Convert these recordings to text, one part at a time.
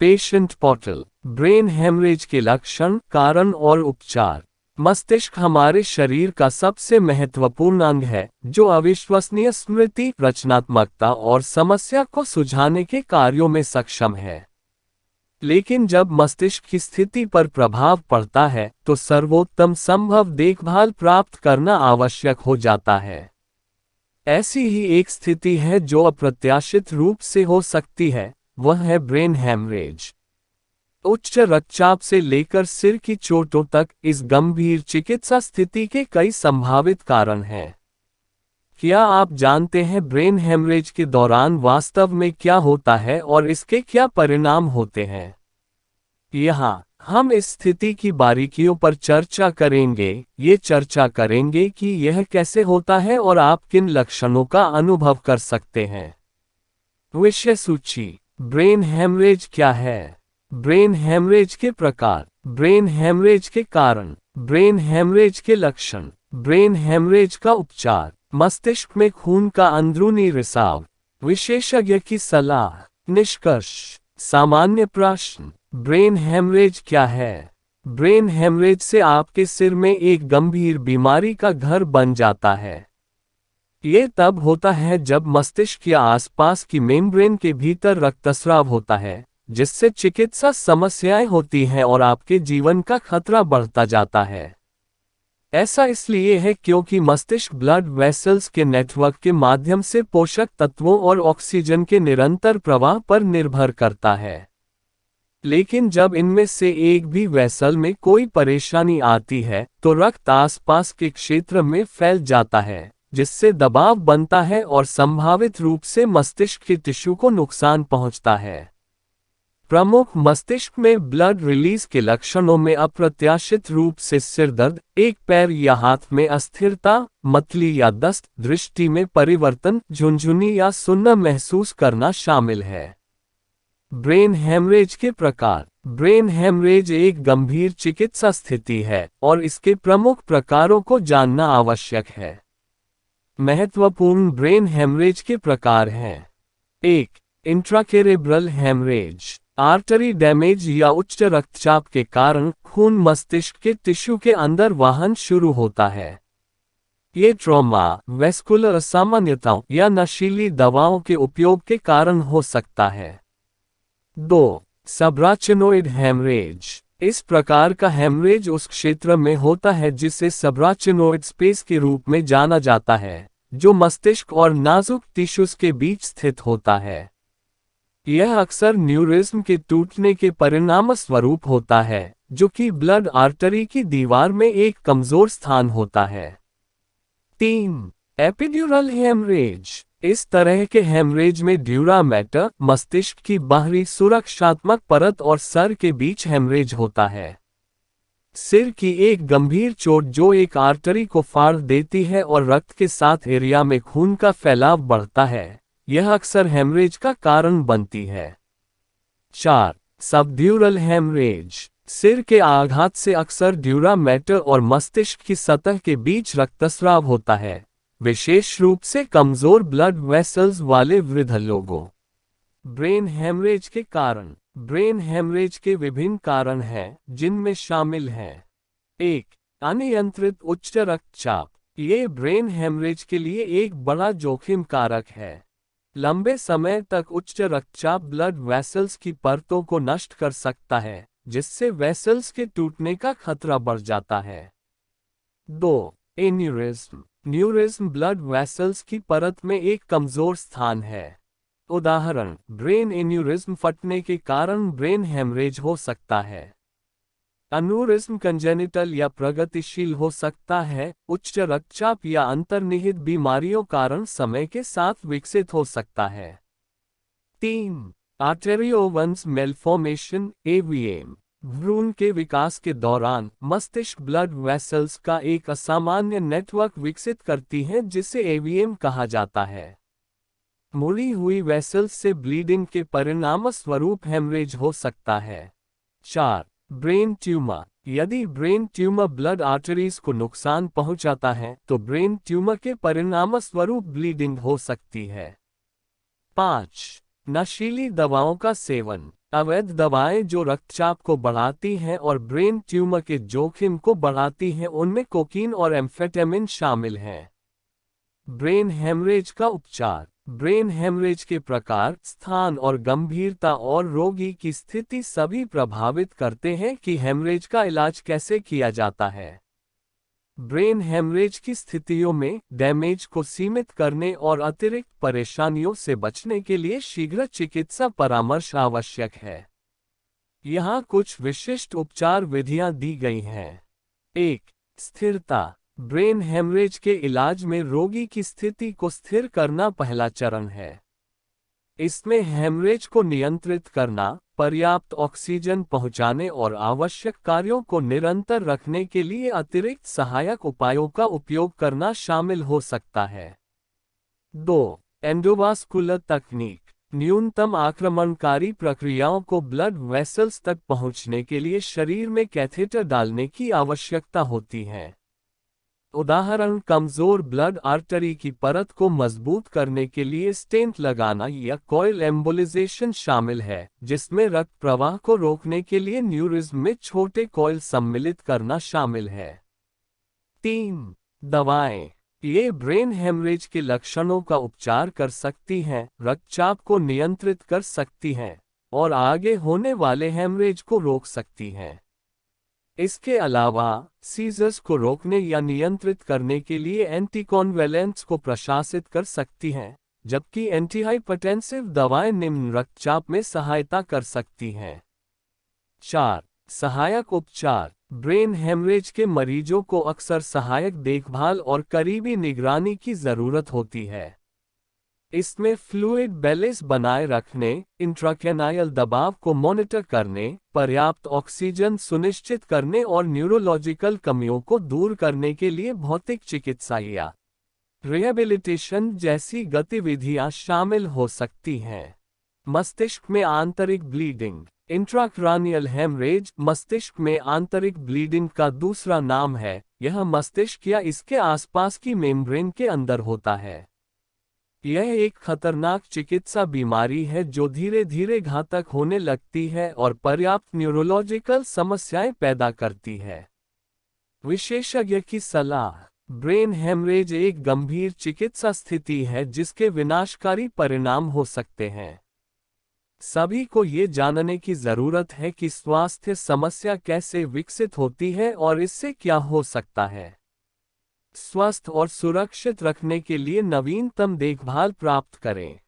Patient portal. Brain haemorrhage के लक्षण, कारण और उपचार। मस्तिष्क हमारे शरीर का सबसे महत्वपूर्ण अंग है, जो अविश्वसनीय स्मृति, रचनात्मकता और समस्या को सुलझाने के कार्यों में सक्षम है। लेकिन जब मस्तिष्क की स्थिति पर प्रभाव पड़ता है, तो सर्वोत्तम संभव देखभाल प्राप्त करना आवश्यक हो जाता है। ऐसी ही एक स्थिति है जो अप्रत्याशित रूप से हो सकती है, वह है ब्रेन हेमरेज। उच्च रक्तचाप से लेकर सिर की चोटों तक इस गंभीर चिकित्सा स्थिति के कई संभावित कारण हैं। क्या आप जानते हैं ब्रेन हेमरेज के दौरान वास्तव में क्या होता है और इसके क्या परिणाम होते हैं? यहाँ हम इस स्थिति की बारीकियों पर चर्चा करेंगे। ये चर्चा करेंगे कि यह कैसे होता है और आप किन लक्षणों का अनुभव कर सकते हैं। विषय सूची। ब्रेन हेमरेज क्या है? ब्रेन हेमरेज के प्रकार, ब्रेन हेमरेज के कारण, ब्रेन हेमरेज के लक्षण, ब्रेन हेमरेज का उपचार, मस्तिष्क में खून का अंदरूनी रिसाव, विशेषज्ञ की सलाह। निष्कर्ष। सामान्य प्रश्न। ब्रेन हेमरेज क्या है? ब्रेन हेमरेज से आपके सिर में एक गंभीर बीमारी का घर बन जाता है। ये तब होता है जब मस्तिष्क या आसपास की मेम्ब्रेन के भीतर रक्तस्राव होता है, जिससे चिकित्सा समस्याएं होती हैं और आपके जीवन का खतरा बढ़ता जाता है। ऐसा इसलिए है क्योंकि मस्तिष्क ब्लड वेसल्स के नेटवर्क के माध्यम से पोषक तत्वों और ऑक्सीजन के निरंतर प्रवाह पर निर्भर करता है। लेकिन जब इनमें से एक भी वेसल में कोई परेशानी आती है, तो रक्त आसपास के क्षेत्र में फैल जाता है, जिससे दबाव बनता है और संभावित रूप से मस्तिष्क के टिश्यू को नुकसान पहुंचता है। प्रमुख मस्तिष्क में ब्लड रिलीज के लक्षणों में अप्रत्याशित रूप से सिर दर्द, एक पैर या हाथ में अस्थिरता, मतली या दस्त, दृष्टि में परिवर्तन, झुनझुनी या सुन्ना महसूस करना शामिल है। ब्रेन हेमरेज के प्रकार। ब्रेन हेमरेज एक गंभीर चिकित्सा स्थिति है और इसके प्रमुख प्रकारों को जानना आवश्यक है। महत्वपूर्ण ब्रेन हेमरेज के प्रकार हैं। 1. Intracerebral haemorrhage. आर्टरी डैमेज या उच्च रक्तचाप के कारण खून मस्तिष्क के टिश्यू के अंदर वाहन शुरू होता है। ये ट्रॉमा, वेस्कुलर असामान्यताओं या नशीली दवाओं के उपयोग के कारण हो सकता है। 2. सबराचिनोइड हेमरेज। इस प्रकार का हेमरेज उस क्षेत्र में होता है जिसे सबराचिनोइड स्पेस के रूप में जाना जाता है, जो मस्तिष्क और नाजुक टिश्यूज के बीच स्थित होता है। यह अक्सर न्यूरिज्म के टूटने के परिणामस्वरूप होता है, जो कि ब्लड आर्टरी की दीवार में एक कमजोर स्थान होता है। 3. Epidural haemorrhage. इस तरह के हेमरेज में ड्यूरा मैटर, मस्तिष्क की बाहरी सुरक्षात्मक परत और सर के बीच हेमरेज होता है। सिर की एक गंभीर चोट जो एक आर्टरी को फाड़ देती है और रक्त के साथ एरिया में खून का फैलाव बढ़ता है, यह अक्सर हेमरेज का कारण बनती है। 4. Subdural haemorrhage. सिर के आघात से अक्सर ड्यूरा मैटर और मस्तिष्क की सतह के बीच रक्तस्राव होता है, विशेष रूप से कमजोर ब्लड वेसल्स वाले वृद्ध लोगों। ब्रेन हेमरेज के कारण। ब्रेन हेमरेज के विभिन्न कारण हैं, जिनमें शामिल हैं। 1. अनियंत्रित उच्च रक्तचाप। ये ब्रेन हेमरेज के लिए एक बड़ा जोखिम कारक है। लंबे समय तक उच्च रक्तचाप ब्लड वेसल्स की परतों को नष्ट कर सकता है, जिससे वेसल्स के टूटने का खतरा बढ़ जाता है। 2. एन्यूरिज्म। न्यूरिज्म ब्लड वेसल्स की परत में एक कमजोर स्थान है। उदाहरण, ब्रेन एन्यूरिज्म फटने के कारण ब्रेन हेमरेज हो सकता है। अनूरिज्म कंजेनिटल या प्रगतिशील हो सकता है, उच्च रक्तचाप या अंतर्निहित बीमारियों कारण समय के साथ विकसित हो सकता है। 3. Arteriovenous malformation AVM. भ्रूण के विकास के दौरान मस्तिष्क ब्लड वेसल्स का एक असामान्य नेटवर्क विकसित करती है जिसे एवीएम कहा जाता है। मुड़ी हुई वेसल्स से ब्लीडिंग के परिणामस्वरूप हेमरेज हो सकता है। 4. Brain tumour. यदि ब्रेन ट्यूमर ब्लड आर्टरीज को नुकसान पहुंचाता है, तो ब्रेन ट्यूमर के परिणामस्वरूप ब्लीडिंग हो सकती है। 5. नशीली दवाओं का सेवन। अवैध दवाएं जो रक्तचाप को बढ़ाती हैं और ब्रेन ट्यूमर के जोखिम को बढ़ाती हैं, उनमें कोकीन और एम्फेटामिन शामिल हैं। ब्रेन हेमरेज का उपचार। ब्रेन हेमरेज के प्रकार, स्थान और गंभीरता और रोगी की स्थिति सभी प्रभावित करते हैं कि हेमरेज का इलाज कैसे किया जाता है। ब्रेन हेमरेज की स्थितियों में डैमेज को सीमित करने और अतिरिक्त परेशानियों से बचने के लिए शीघ्र चिकित्सा परामर्श आवश्यक है। यहाँ कुछ विशिष्ट उपचार विधियां दी गई हैं। 1. स्थिरता। ब्रेन हेमरेज के इलाज में रोगी की स्थिति को स्थिर करना पहला चरण है। इसमें हेमरेज को नियंत्रित करना, पर्याप्त ऑक्सीजन पहुंचाने और आवश्यक कार्यों को निरंतर रखने के लिए अतिरिक्त सहायक उपायों का उपयोग करना शामिल हो सकता है। 2. एंडोवास्कुलर तकनीक। न्यूनतम आक्रमणकारी प्रक्रियाओं को ब्लड वेसल्स तक पहुंचने के लिए शरीर में कैथेटर डालने की आवश्यकता होती है। उदाहरण, कमजोर ब्लड आर्टरी की परत को मजबूत करने के लिए स्टेंट लगाना या कॉइल एम्बोलिजेशन शामिल है, जिसमें रक्त प्रवाह को रोकने के लिए न्यूरिज्म में छोटे कॉइल सम्मिलित करना शामिल है। 3. दवाएं। ये ब्रेन हेमरेज के लक्षणों का उपचार कर सकती हैं, रक्तचाप को नियंत्रित कर सकती हैं और आगे होने वाले हेमरेज को रोक सकती हैं। इसके अलावा सीजर्स को रोकने या नियंत्रित करने के लिए एंटीकॉन्वेलेंट्स को प्रशासित कर सकती हैं, जबकि एंटीहाइपरटेंसिव दवाएं निम्न रक्तचाप में सहायता कर सकती हैं। 4. सहायक उपचार। ब्रेन हेमरेज के मरीजों को अक्सर सहायक देखभाल और करीबी निगरानी की जरूरत होती है। इसमें फ्लूइड बैलेंस बनाए रखने, इंट्राकेनायल दबाव को मॉनिटर करने, पर्याप्त ऑक्सीजन सुनिश्चित करने और न्यूरोलॉजिकल कमियों को दूर करने के लिए भौतिक चिकित्सा या रिहैबिलिटेशन जैसी गतिविधियां शामिल हो सकती हैं। मस्तिष्क में आंतरिक ब्लीडिंग। इंट्राक्रैनियल हेमरेज मस्तिष्क में आंतरिक ब्लीडिंग का दूसरा नाम है। यह मस्तिष्क या इसके आसपास की मेम्ब्रेन के अंदर होता है। यह एक खतरनाक चिकित्सा बीमारी है जो धीरे धीरे घातक होने लगती है और पर्याप्त न्यूरोलॉजिकल समस्याएं पैदा करती है। विशेषज्ञ की सलाह। ब्रेन हेमरेज एक गंभीर चिकित्सा स्थिति है जिसके विनाशकारी परिणाम हो सकते हैं। सभी को ये जानने की जरूरत है कि स्वास्थ्य समस्या कैसे विकसित होती है और इससे क्या हो सकता है। स्वस्थ और सुरक्षित रखने के लिए नवीनतम देखभाल प्राप्त करें।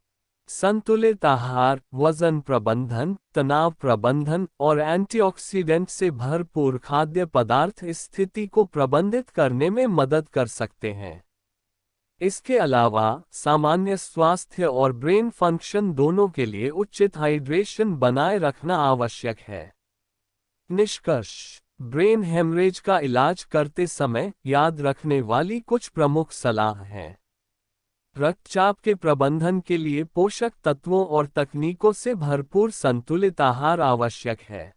संतुलित आहार, वजन प्रबंधन, तनाव प्रबंधन और एंटीऑक्सीडेंट से भरपूर खाद्य पदार्थ इस स्थिति को प्रबंधित करने में मदद कर सकते हैं। इसके अलावा सामान्य स्वास्थ्य और ब्रेन फंक्शन दोनों के लिए उचित हाइड्रेशन बनाए रखना आवश्यक है। निष्कर्ष। ब्रेन हेमरेज का इलाज करते समय याद रखने वाली कुछ प्रमुख सलाह हैं। रक्तचाप के प्रबंधन के लिए पोषक तत्वों और तकनीकों से भरपूर संतुलित आहार आवश्यक है।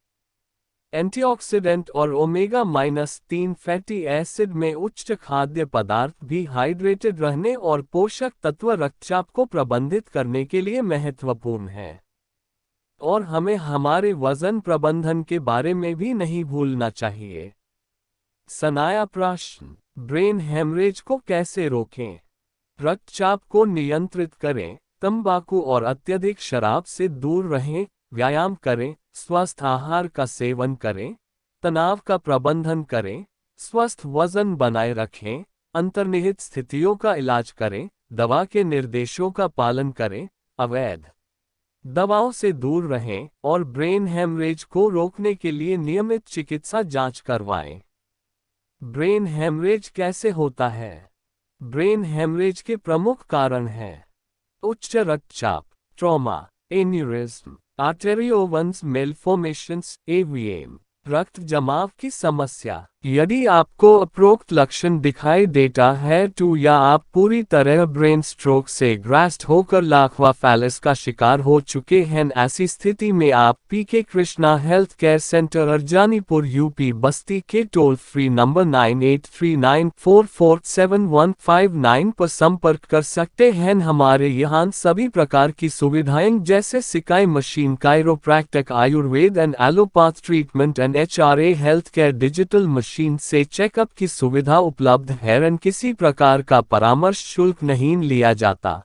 एंटीऑक्सीडेंट और ओमेगा-3 फैटी एसिड में उच्च खाद्य पदार्थ भी हाइड्रेटेड रहने और पोषक तत्व रक्तचाप को प्रबंधित करने के लिए महत्वपूर्ण हैं। और हमें हमारे वजन प्रबंधन के बारे में भी नहीं भूलना चाहिए। सनाया प्रश्न। ब्रेन हेमरेज को कैसे रोकें? रक्तचाप को नियंत्रित करें, तंबाकू और अत्यधिक शराब से दूर रहें, व्यायाम करें, स्वस्थ आहार का सेवन करें, तनाव का प्रबंधन करें, स्वस्थ वजन बनाए रखें, अंतर्निहित स्थितियों का इलाज करें, दवा के निर्देशों का पालन करें, अवैध दवाओं से दूर रहें और ब्रेन हेमरेज को रोकने के लिए नियमित चिकित्सा जांच करवाएं। ब्रेन हेमरेज कैसे होता है? ब्रेन हेमरेज के प्रमुख कारण हैं उच्च रक्तचाप, ट्रॉमा, एन्यूरिज्म, आर्टेरियोवेनस मेलफॉर्मेशंस, एवीएम, रक्त जमाव की समस्या, यदि आपको उपरोक्त लक्षण दिखाई देता है तो या आप पूरी तरह ब्रेन स्ट्रोक से ग्रस्त होकर लाखवा फैलस का शिकार हो चुके हैं, ऐसी स्थिति में आप PK Krishna health care centre Arajanipur UP Basti के टोल फ्री नंबर 9839447159 पर संपर्क कर सकते हैं। हमारे यहाँ सभी प्रकार की सुविधाएं जैसे सिकाई machine, chiropractic, Ayurveda and allopath treatment and HRA health care digital machine से चेकअप की सुविधा उपलब्ध है और किसी प्रकार का परामर्श शुल्क नहीं लिया जाता।